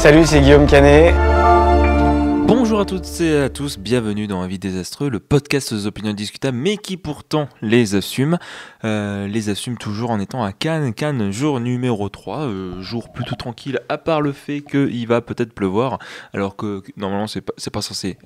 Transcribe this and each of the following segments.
Salut, c'est Guillaume Canet. Bonjour à toutes et à tous, bienvenue dans Avis désastreux, le podcast des opinions discutables, mais qui pourtant les assume toujours en étant à Cannes. Cannes, jour numéro 3, jour plutôt tranquille, à part le fait qu'il va peut-être pleuvoir, alors que normalement c'est pas censé.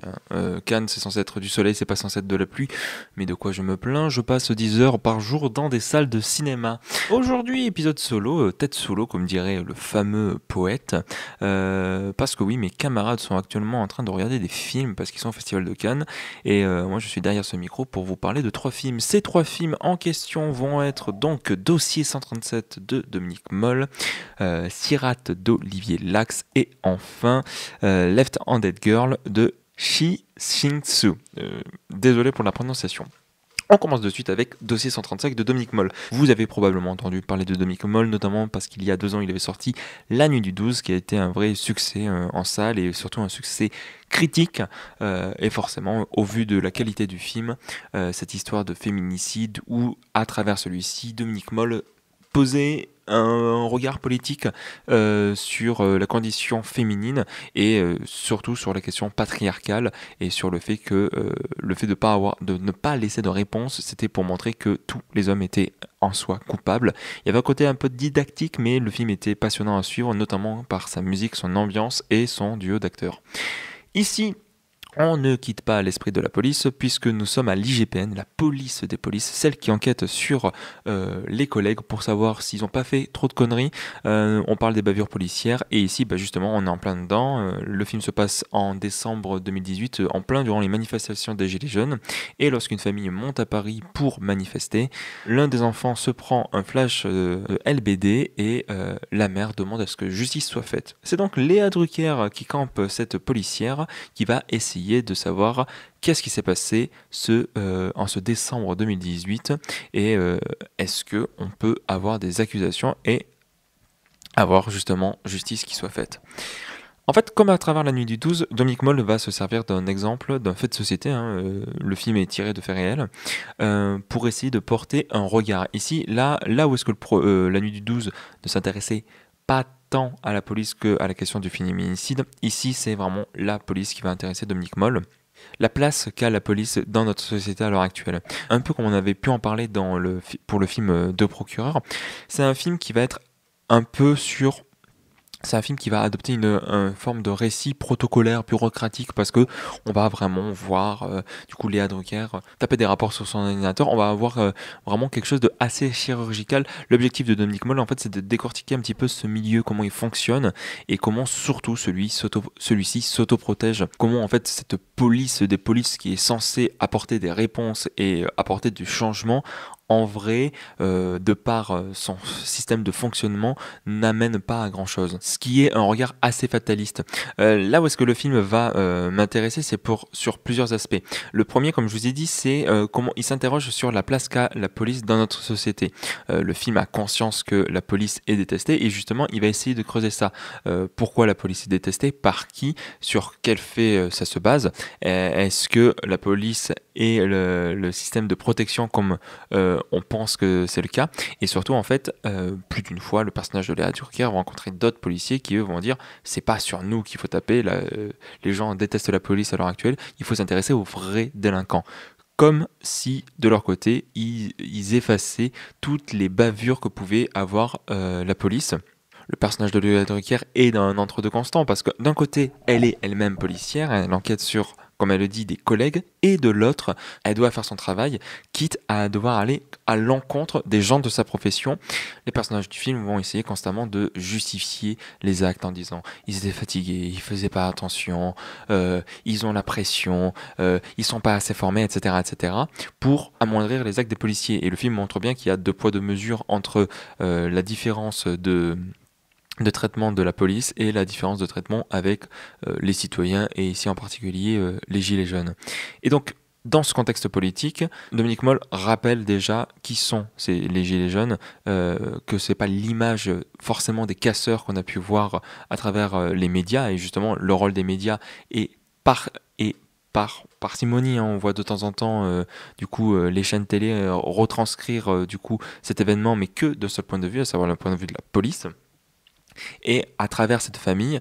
Cannes, c'est censé être du soleil, c'est pas censé être de la pluie, mais de quoi je me plains, je passe 10 heures par jour dans des salles de cinéma. Aujourd'hui, épisode solo, tête solo, comme dirait le fameux poète, parce que oui, mes camarades sont actuellement en train de regarder des films parce qu'ils sont au Festival de Cannes et moi je suis derrière ce micro pour vous parler de 3 films. Ces 3 films en question vont être donc Dossier 137 de Dominique Moll, Sirate d'Olivier Lax et enfin Left-Handed Girl de Shi Shin-soo. Désolé pour la prononciation. On commence de suite avec Dossier 135 de Dominique Moll. Vous avez probablement entendu parler de Dominique Moll, notamment parce qu'il y a 2 ans, il avait sorti La Nuit du 12, qui a été un vrai succès en salle et surtout un succès critique. Et forcément, au vu de la qualité du film, cette histoire de féminicide où, à travers celui-ci, Dominique Moll posait un regard politique sur la condition féminine et surtout sur la question patriarcale et sur le fait que de ne pas laisser de réponse, c'était pour montrer que tous les hommes étaient en soi coupables. Il y avait un côté un peu didactique, mais le film était passionnant à suivre, notamment par sa musique, son ambiance et son duo d'acteurs. Ici, on ne quitte pas l'esprit de la police puisque nous sommes à l'IGPN, la police des polices, celle qui enquête sur les collègues pour savoir s'ils n'ont pas fait trop de conneries. On parle des bavures policières et ici justement on est en plein dedans. Le film se passe en décembre 2018, en plein durant les manifestations des Gilets jaunes et lorsqu'une famille monte à Paris pour manifester, l'un des enfants se prend un flash LBD et la mère demande à ce que justice soit faite. C'est donc Léa Drucker qui campe cette policière qui va essayer de savoir qu'est-ce qui s'est passé en ce décembre 2018 et est-ce qu'on peut avoir des accusations et avoir justement justice qui soit faite. En fait, comme à travers La Nuit du 12, Dominique Moll va se servir d'un exemple, d'un fait de société, le film est tiré de faits réels, pour essayer de porter un regard. Ici, là où est-ce que La Nuit du 12 ne s'intéressait pas tant à la police qu'à la question du féminicide, ici c'est vraiment la police qui va intéresser Dominique Moll. La place qu'a la police dans notre société à l'heure actuelle. Un peu comme on avait pu en parler pour le film Deux procureurs, c'est un film qui va être un peu sur... C'est un film qui va adopter une forme de récit protocolaire, bureaucratique, parce que on va vraiment voir du coup Léa Drucker taper des rapports sur son ordinateur. On va avoir vraiment quelque chose de assez chirurgical. L'objectif de Dominique Moll, en fait, c'est de décortiquer un petit peu ce milieu, comment il fonctionne et comment surtout celui-ci s'autoprotège. Comment en fait cette police des polices qui est censée apporter des réponses et apporter du changement, en vrai, de par son système de fonctionnement, n'amène pas à grand chose. Ce qui est un regard assez fataliste. Là où est-ce que le film va m'intéresser, c'est sur plusieurs aspects. Le premier, comme je vous ai dit, c'est comment il s'interroge sur la place qu'a la police dans notre société. Le film a conscience que la police est détestée et justement, il va essayer de creuser ça. Pourquoi la police est détestée? Par qui? Sur quel fait ça se base? Est-ce que la police et le système de protection comme on pense que c'est le cas et surtout en fait plus d'une fois le personnage de Léa Drucker va rencontrer d'autres policiers qui eux vont dire c'est pas sur nous qu'il faut taper, les gens détestent la police à l'heure actuelle, il faut s'intéresser aux vrais délinquants. Comme si, de leur côté, ils effaçaient toutes les bavures que pouvait avoir la police. Le personnage de Léa Drucker est dans un entre-deux constant parce que d'un côté, elle est elle-même policière, elle enquête sur, comme elle le dit, des collègues, et de l'autre, elle doit faire son travail, quitte à devoir aller à l'encontre des gens de sa profession. Les personnages du film vont essayer constamment de justifier les actes en disant ils étaient fatigués, ils faisaient pas attention, ils ont la pression, ils sont pas assez formés, etc., etc., pour amoindrir les actes des policiers. Et le film montre bien qu'il y a 2 poids 2 mesures entre la différence de traitement de la police et la différence de traitement avec les citoyens et ici en particulier les gilets jaunes. Et donc dans ce contexte politique, Dominique Moll rappelle déjà qui sont les gilets jaunes, que c'est pas l'image forcément des casseurs qu'on a pu voir à travers les médias et justement le rôle des médias est par parcimonie, hein. On voit de temps en temps les chaînes télé retranscrire du coup cet événement mais que de ce point de vue, à savoir le point de vue de la police. Et à travers cette famille,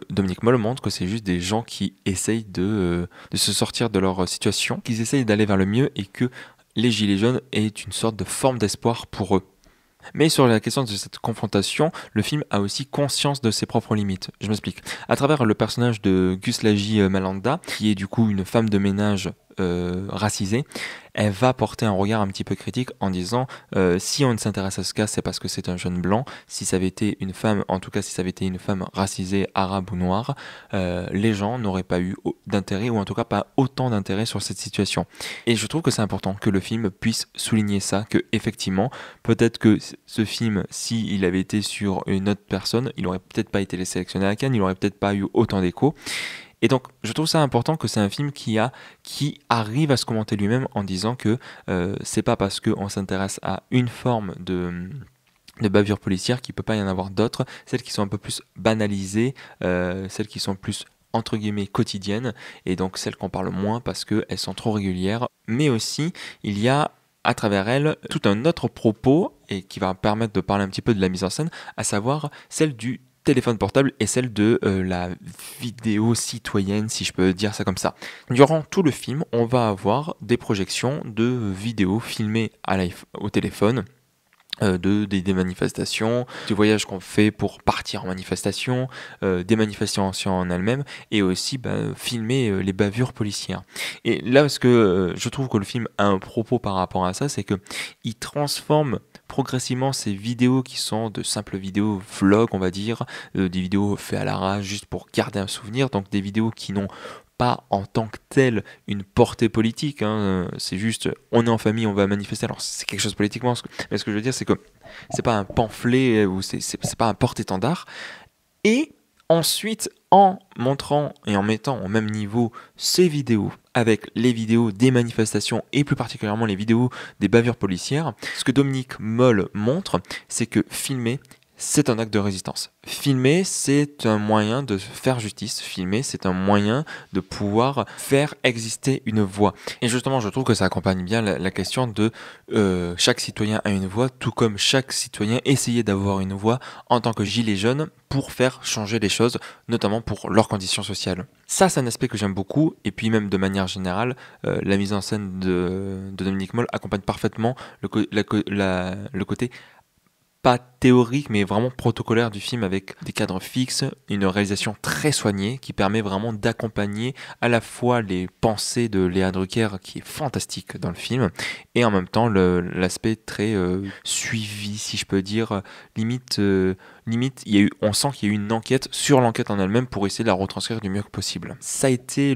Dominique Moll montre que c'est juste des gens qui essayent de se sortir de leur situation, qu'ils essayent d'aller vers le mieux et que les Gilets jaunes est une sorte de forme d'espoir pour eux. Mais sur la question de cette confrontation, le film a aussi conscience de ses propres limites. Je m'explique. À travers le personnage de Guslagi Malanda, qui est du coup une femme de ménage racisée, elle va porter un regard un petit peu critique en disant si on ne s'intéresse à ce cas, c'est parce que c'est un jeune blanc. Si ça avait été une femme, en tout cas si ça avait été une femme racisée, arabe ou noire, les gens n'auraient pas eu d'intérêt, ou en tout cas pas autant d'intérêt sur cette situation. Et je trouve que c'est important que le film puisse souligner ça, que effectivement, peut-être que ce film, s'il avait été sur une autre personne, il aurait peut-être pas été sélectionné à Cannes, il aurait peut-être pas eu autant d'écho. Et donc, je trouve ça important que c'est un film qui arrive à se commenter lui-même en disant que c'est pas parce qu'on s'intéresse à une forme de bavure policière qu'il peut pas y en avoir d'autres, celles qui sont un peu plus banalisées, celles qui sont plus entre guillemets quotidiennes, et donc celles qu'on parle moins parce qu'elles sont trop régulières. Mais aussi, il y a à travers elles tout un autre propos, et qui va permettre de parler un petit peu de la mise en scène, à savoir celle du téléphone portable et celle de la vidéo citoyenne, si je peux dire ça comme ça. Durant tout le film, on va avoir des projections de vidéos filmées au téléphone, des manifestations, du voyage qu'on fait pour partir en manifestation, des manifestations en elles-mêmes, et aussi filmer les bavures policières. Et là, ce que je trouve que le film a un propos par rapport à ça, c'est que il transforme progressivement ces vidéos qui sont de simples vidéos vlogs, on va dire, des vidéos faites à l'arrache juste pour garder un souvenir, donc des vidéos qui n'ont pas en tant que telle une portée politique, hein. C'est juste on est en famille, on va manifester, alors c'est quelque chose politiquement, mais ce que je veux dire c'est que c'est pas un pamphlet ou c'est pas un porte-étendard. Et ensuite, en montrant et en mettant au même niveau ces vidéos avec les vidéos des manifestations et plus particulièrement les vidéos des bavures policières, ce que Dominique Moll montre, c'est que filmer, c'est un acte de résistance. Filmer, c'est un moyen de faire justice. Filmer, c'est un moyen de pouvoir faire exister une voix. Et justement, je trouve que ça accompagne bien la question de chaque citoyen a une voix, tout comme chaque citoyen essayait d'avoir une voix en tant que gilet jaune pour faire changer les choses, notamment pour leurs conditions sociales. Ça, c'est un aspect que j'aime beaucoup. Et puis même de manière générale, la mise en scène de Dominique Moll accompagne parfaitement le côté pas théorique mais vraiment protocolaire du film, avec des cadres fixes, une réalisation très soignée qui permet vraiment d'accompagner à la fois les pensées de Léa Drucker qui est fantastique dans le film et en même temps l'aspect très suivi, si je peux dire, limite on sent qu'il y a eu une enquête sur l'enquête en elle-même pour essayer de la retranscrire du mieux que possible. Ça a été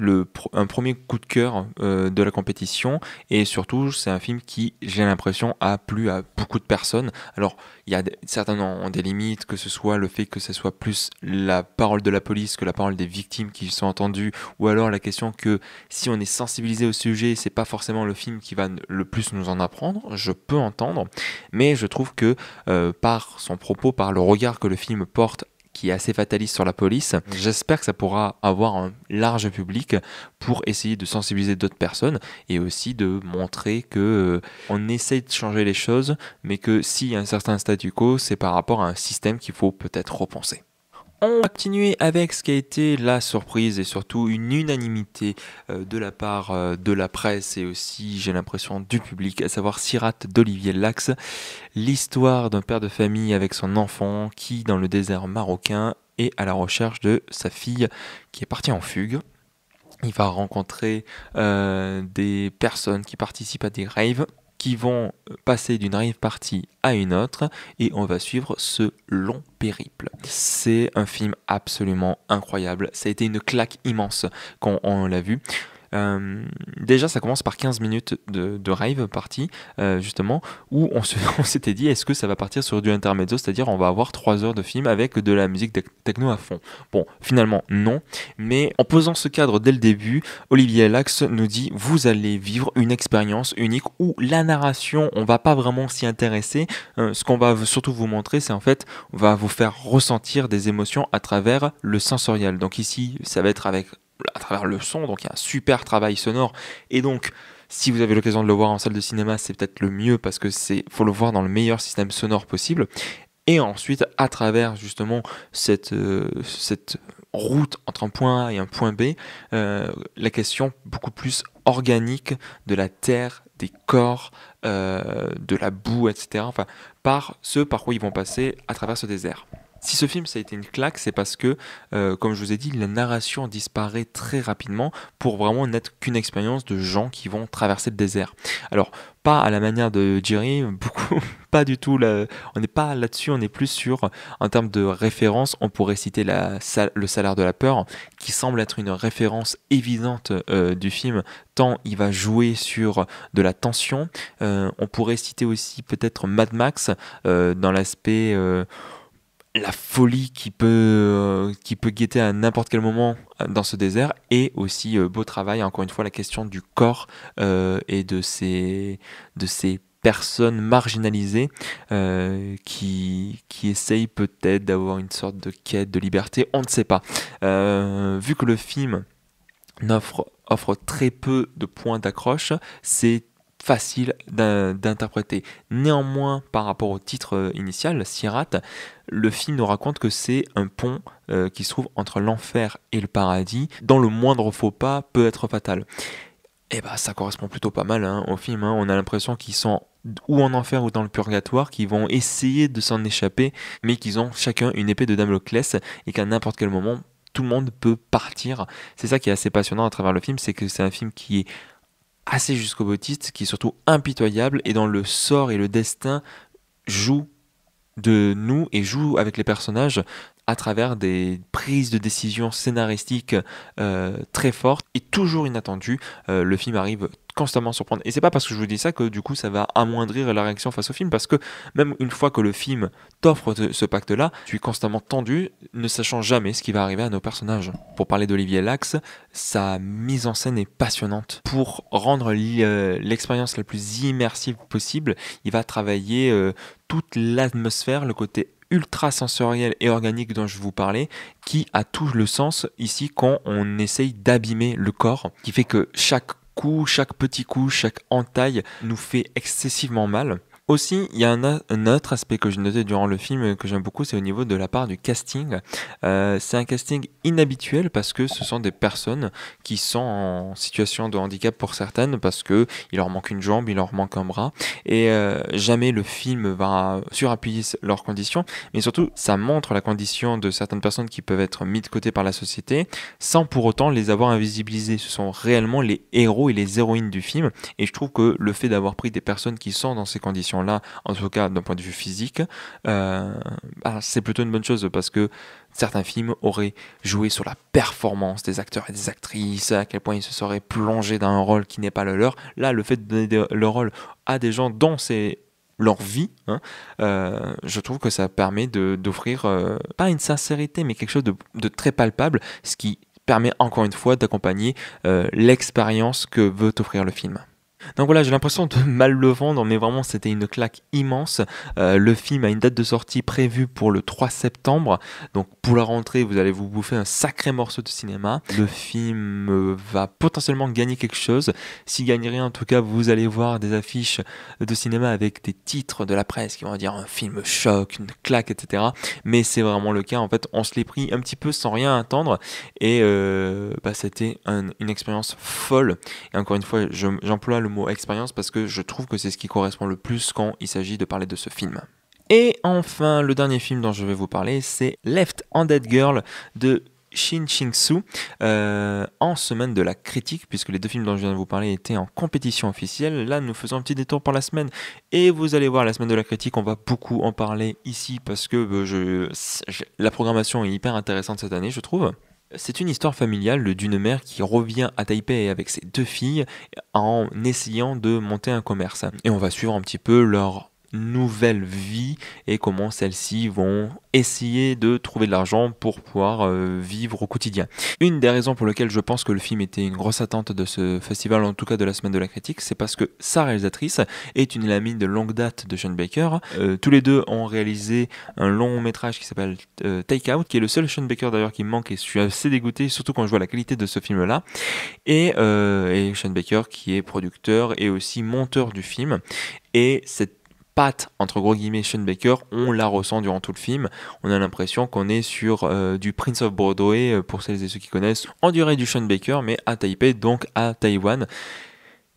un premier coup de cœur de la compétition, et surtout c'est un film qui, j'ai l'impression, a plu à beaucoup de personnes. Alors il y a certains ont des limites, que ce soit le fait que ce soit plus la parole de la police que la parole des victimes qui sont entendues, ou alors la question que si on est sensibilisé au sujet, c'est pas forcément le film qui va le plus nous en apprendre, je peux entendre, mais je trouve que par son propos, par le regard que le film porte, qui est assez fataliste sur la police, j'espère que ça pourra avoir un large public pour essayer de sensibiliser d'autres personnes et aussi de montrer que on essaye de changer les choses, mais que s'il y a un certain statu quo, c'est par rapport à un système qu'il faut peut-être repenser. On va continuer avec ce qui a été la surprise et surtout une unanimité de la part de la presse et aussi, j'ai l'impression, du public, à savoir Sirate d'Olivier Lacks, l'histoire d'un père de famille avec son enfant qui, dans le désert marocain, est à la recherche de sa fille qui est partie en fugue. Il va rencontrer des personnes qui participent à des raves, qui vont passer d'une rave party à une autre, et on va suivre ce long périple. C'est un film absolument incroyable, ça a été une claque immense quand on l'a vu. Déjà ça commence par 15 minutes de rave party justement, où on s'était dit est-ce que ça va partir sur du intermezzo, c'est-à-dire on va avoir 3 heures de film avec de la musique techno à fond. Bon, finalement non, mais en posant ce cadre dès le début, Olivier Lacks nous dit vous allez vivre une expérience unique où la narration, on va pas vraiment s'y intéresser, ce qu'on va surtout vous montrer, c'est en fait on va vous faire ressentir des émotions à travers le sensoriel. Donc ici ça va être à travers le son, donc il y a un super travail sonore, et donc si vous avez l'occasion de le voir en salle de cinéma, c'est peut-être le mieux parce que faut le voir dans le meilleur système sonore possible. Et ensuite, à travers justement cette route entre un point A et un point B, la question beaucoup plus organique de la terre, des corps, de la boue, etc. Enfin, par ce par quoi ils vont passer à travers ce désert. Si ce film ça a été une claque, c'est parce que, comme je vous ai dit, la narration disparaît très rapidement pour vraiment n'être qu'une expérience de gens qui vont traverser le désert. Alors, pas à la manière de Jerry, beaucoup, pas du tout. On n'est pas là-dessus, on est plus sur, en termes de référence, on pourrait citer le salaire de la peur, qui semble être une référence évidente du film, tant il va jouer sur de la tension. On pourrait citer aussi peut-être Mad Max dans l'aspect la folie qui peut guetter à n'importe quel moment dans ce désert, et aussi beau travail, encore une fois, la question du corps et de ces personnes marginalisées qui essayent peut-être d'avoir une sorte de quête de liberté, on ne sait pas. Vu que le film offre très peu de points d'accroche, c'est facile d'interpréter. Néanmoins, par rapport au titre initial, Sirat, le film nous raconte que c'est un pont qui se trouve entre l'enfer et le paradis, dont le moindre faux pas peut être fatal. Et bah ça correspond plutôt pas mal au film. On a l'impression qu'ils sont ou en enfer ou dans le purgatoire, qu'ils vont essayer de s'en échapper, mais qu'ils ont chacun une épée de Damoclès et qu'à n'importe quel moment, tout le monde peut partir. C'est ça qui est assez passionnant à travers le film, c'est que c'est un film qui est assez jusqu'au boutiste, qui est surtout impitoyable et dont le sort et le destin jouent de nous et jouent avec les personnages à travers des prises de décision scénaristiques très fortes et toujours inattendues. Le film arrive constamment à surprendre. Et c'est pas parce que je vous dis ça que du coup ça va amoindrir la réaction face au film, parce que même une fois que le film t'offre ce pacte-là, tu es constamment tendu, ne sachant jamais ce qui va arriver à nos personnages. Pour parler d'Olivier Lax, sa mise en scène est passionnante. Pour rendre l'expérience la plus immersive possible, il va travailler toute l'atmosphère, le côté ultra sensoriel et organique dont je vous parlais, qui a tout le sens ici quand on essaye d'abîmer le corps, qui fait que chaque coup, chaque petit coup, chaque entaille nous fait excessivement mal. Aussi, il y a un autre aspect que j'ai noté durant le film que j'aime beaucoup, c'est au niveau de la part du casting. C'est un casting inhabituel parce que ce sont des personnes qui sont en situation de handicap pour certaines, parce que il leur manque une jambe, il leur manque un bras, et jamais le film va surappuyer leurs conditions, mais surtout ça montre la condition de certaines personnes qui peuvent être mises de côté par la société sans pour autant les avoir invisibilisées. Ce sont réellement les héros et les héroïnes du film, et je trouve que le fait d'avoir pris des personnes qui sont dans ces conditions là, en tout cas d'un point de vue physique, c'est plutôt une bonne chose, parce que certains films auraient joué sur la performance des acteurs et des actrices, à quel point ils se seraient plongés dans un rôle qui n'est pas le leur. Là, le fait de donner le rôle à des gens dont c'est leur vie, je trouve que ça permet d'offrir pas une sincérité, mais quelque chose de très palpable, ce qui permet encore une fois d'accompagner l'expérience que veut offrir le film. Donc voilà, j'ai l'impression de mal le vendre, mais vraiment c'était une claque immense. Le film a une date de sortie prévue pour le 3 septembre, donc pour la rentrée vous allez vous bouffer un sacré morceau de cinéma. Le film va potentiellement gagner quelque chose. S'il gagne rien, en tout cas vous allez voir des affiches de cinéma avec des titres de la presse qui vont dire un film choc, une claque, etc. Mais c'est vraiment le cas, en fait on se l'est pris un petit peu sans rien attendre, et c'était une expérience folle. Et encore une fois, j'emploie le mot expérience parce que je trouve que c'est ce qui correspond le plus quand il s'agit de parler de ce film. Et enfin, le dernier film dont je vais vous parler, c'est Left-Handed Girl de Shin Ching-soo, en semaine de la critique, puisque les deux films dont je viens de vous parler étaient en compétition officielle. Là, nous faisons un petit détour pour la semaine, et vous allez voir, la semaine de la critique, on va beaucoup en parler ici, parce que la programmation est hyper intéressante cette année, je trouve. C'est une histoire familiale d'une mère qui revient à Taipei avec ses deux filles en essayant de monter un commerce. Et on va suivre un petit peu leur nouvelle vie et comment celles-ci vont essayer de trouver de l'argent pour pouvoir vivre au quotidien. Une des raisons pour lesquelles je pense que le film était une grosse attente de ce festival, en tout cas de la semaine de la critique, c'est parce que sa réalisatrice est une amie de longue date de Sean Baker. Tous les deux ont réalisé un long métrage qui s'appelle Take Out, qui est le seul Sean Baker d'ailleurs qui me manque, et je suis assez dégoûté, surtout quand je vois la qualité de ce film-là. Et Sean Baker qui est producteur et aussi monteur du film. Et cette patte, entre gros guillemets, Sean Baker, on la ressent durant tout le film. On a l'impression qu'on est sur du Prince of Broadway, pour celles et ceux qui connaissent. On dirait du Sean Baker, mais à Taipei, donc à Taïwan.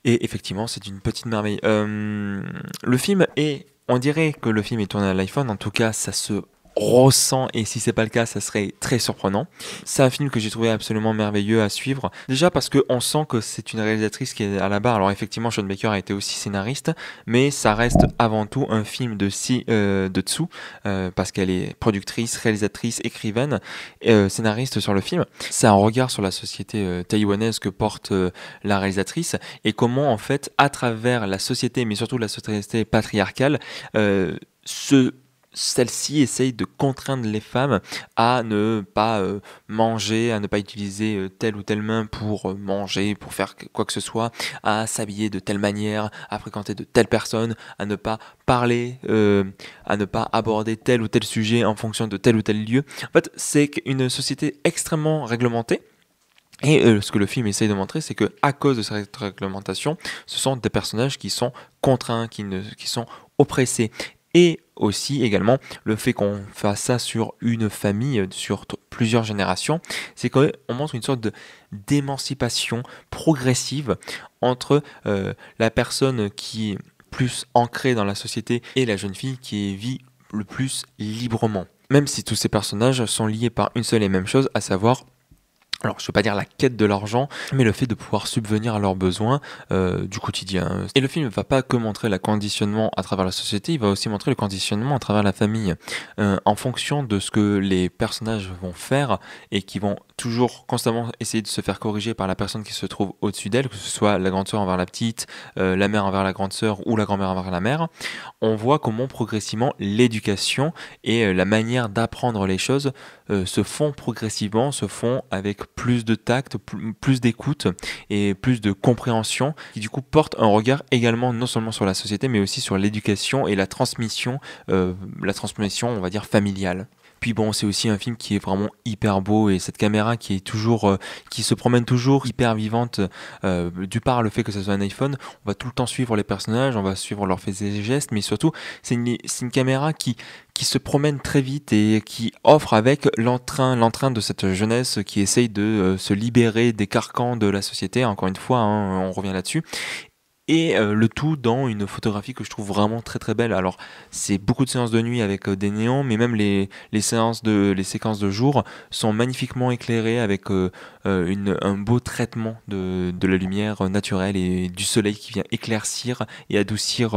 Et effectivement, c'est une petite merveille. Le film est... On dirait que le film est tourné à l'iPhone, en tout cas, ça se ressent, et si c'est pas le cas, ça serait très surprenant. C'est un film que j'ai trouvé absolument merveilleux à suivre. Déjà parce qu'on sent que c'est une réalisatrice qui est à la barre. Alors effectivement, Sean Baker a été aussi scénariste, mais ça reste avant tout un film de Tsu, parce qu'elle est productrice, réalisatrice, écrivaine, scénariste sur le film. C'est un regard sur la société taïwanaise que porte la réalisatrice, et comment en fait, à travers la société, mais surtout la société patriarcale, celle-ci essaye de contraindre les femmes à ne pas manger, à ne pas utiliser telle ou telle main pour manger, pour faire quoi que ce soit, à s'habiller de telle manière, à fréquenter de telle personne, à ne pas parler, à ne pas aborder tel ou tel sujet en fonction de tel ou tel lieu. En fait, c'est une société extrêmement réglementée. Et ce que le film essaye de montrer, c'est que à cause de cette réglementation, ce sont des personnages qui sont contraints, qui sont oppressés. Et aussi également le fait qu'on fasse ça sur une famille, sur plusieurs générations, c'est qu'on montre une sorte d'émancipation progressive entre la personne qui est plus ancrée dans la société et la jeune fille qui vit le plus librement. Même si tous ces personnages sont liés par une seule et même chose, à savoir... Alors, je ne veux pas dire la quête de l'argent, mais le fait de pouvoir subvenir à leurs besoins du quotidien. Et le film ne va pas que montrer le conditionnement à travers la société, il va aussi montrer le conditionnement à travers la famille. En fonction de ce que les personnages vont faire et qui vont toujours constamment essayer de se faire corriger par la personne qui se trouve au-dessus d'elle, que ce soit la grande sœur envers la petite, la mère envers la grande sœur ou la grand-mère envers la mère, on voit comment progressivement l'éducation et la manière d'apprendre les choses se font progressivement, se font avec plus de tact, plus d'écoute et plus de compréhension, qui du coup porte un regard également non seulement sur la société, mais aussi sur l'éducation et la transmission, on va dire, familiale. Puis bon, c'est aussi un film qui est vraiment hyper beau, et cette caméra qui est toujours, qui se promène toujours hyper vivante, du par le fait que ce soit un iPhone, on va tout le temps suivre les personnages, on va suivre leurs faits et gestes, mais surtout c'est une caméra qui se promène très vite et qui offre avec l'entrain de cette jeunesse qui essaye de se libérer des carcans de la société, encore une fois, hein, on revient là-dessus. Et le tout dans une photographie que je trouve vraiment très très belle. Alors c'est beaucoup de séances de nuit avec des néons, mais même les séquences de jour sont magnifiquement éclairées avec un beau traitement de la lumière naturelle et du soleil qui vient éclaircir et adoucir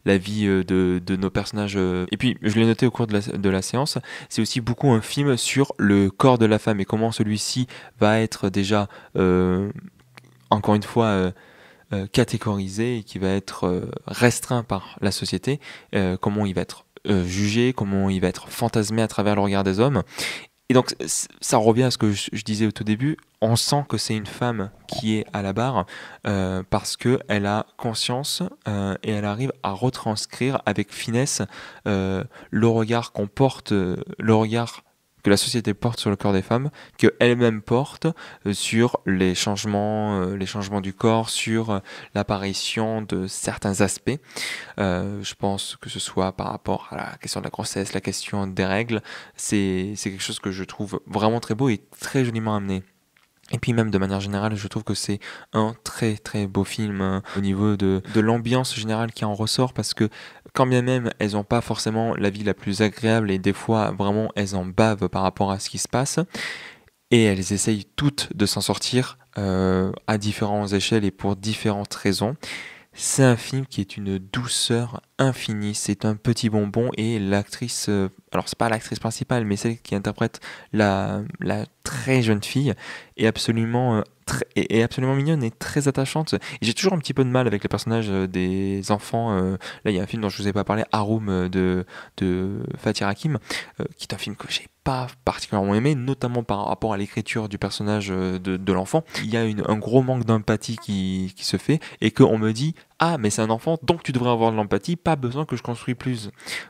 la vie de nos personnages. Et puis je l'ai noté au cours de la séance, c'est aussi beaucoup un film sur le corps de la femme et comment celui-ci va être déjà, encore une fois, catégorisé et qui va être restreint par la société, comment il va être jugé, comment il va être fantasmé à travers le regard des hommes. Et donc ça revient à ce que je disais au tout début, on sent que c'est une femme qui est à la barre parce qu'elle a conscience et elle arrive à retranscrire avec finesse le regard qu'on porte, le regard que la société porte sur le corps des femmes, qu'elle-même porte sur les changements du corps, sur l'apparition de certains aspects. Je pense que ce soit par rapport à la question de la grossesse, la question des règles, c'est quelque chose que je trouve vraiment très beau et très joliment amené. Et puis même de manière générale, je trouve que c'est un très très beau film au niveau de l'ambiance générale qui en ressort, parce que quand bien même elles n'ont pas forcément la vie la plus agréable et des fois vraiment elles en bavent par rapport à ce qui se passe, et elles essayent toutes de s'en sortir à différentes échelles et pour différentes raisons. C'est un film qui est une douceur infinie, c'est un petit bonbon, et l'actrice, alors c'est pas l'actrice principale, mais celle qui interprète la très jeune fille, est absolument, est absolument mignonne et très attachante. Et j'ai toujours un petit peu de mal avec les personnages des enfants. Là, il y a un film dont je vous ai pas parlé, Haroum de Fatih Akim, qui est un film que j'ai pas particulièrement aimé, notamment par rapport à l'écriture du personnage de l'enfant. Il y a un gros manque d'empathie qui se fait, et qu'on me dit « Ah, mais c'est un enfant, donc tu devrais avoir de l'empathie, pas besoin que je construise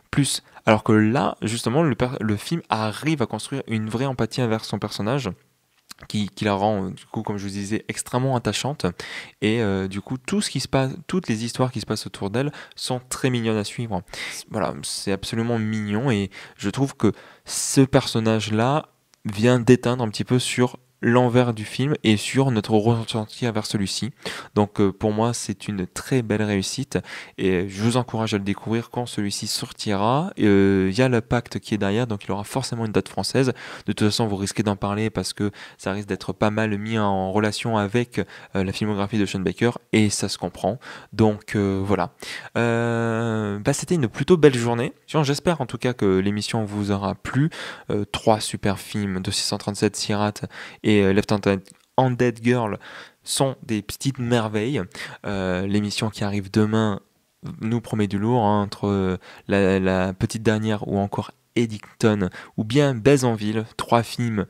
plus. » Alors que là, justement, le film arrive à construire une vraie empathie envers son personnage, qui la rend, du coup, comme je vous disais, extrêmement attachante. Et du coup, tout ce qui se passe, toutes les histoires qui se passent autour d'elle sont très mignonnes à suivre. Voilà, c'est absolument mignon et je trouve que ce personnage-là vient d'éteindre un petit peu sur l'envers du film et sur notre ressenti envers celui-ci. Donc pour moi, c'est une très belle réussite et je vous encourage à le découvrir quand celui-ci sortira. Il y a le pacte qui est derrière, donc il aura forcément une date française. De toute façon, vous risquez d'en parler parce que ça risque d'être pas mal mis en relation avec la filmographie de Sean Baker et ça se comprend. Donc voilà. C'était une plutôt belle journée. J'espère en tout cas que l'émission vous aura plu. 3 super films de 637 Sirat et Left Handed Girl sont des petites merveilles. L'émission qui arrive demain nous promet du lourd, hein, entre la petite dernière ou encore Eddington ou bien Baise en ville, 3 films.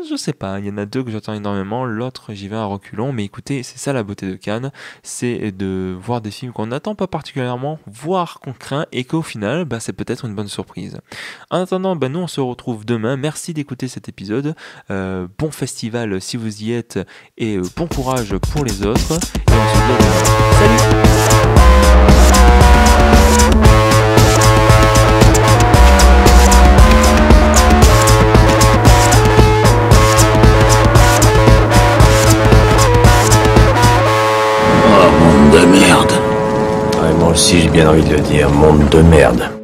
Je sais pas, il y en a 2 que j'attends énormément, l'autre j'y vais à reculons, mais écoutez, c'est ça la beauté de Cannes, c'est de voir des films qu'on n'attend pas particulièrement, voire qu'on craint, et qu'au final, c'est peut-être une bonne surprise. En attendant, nous on se retrouve demain, merci d'écouter cet épisode, bon festival si vous y êtes, et bon courage pour les autres, et on se dit à demain. Salut! De merde. Ouais, moi aussi j'ai bien envie de le dire, monde de merde.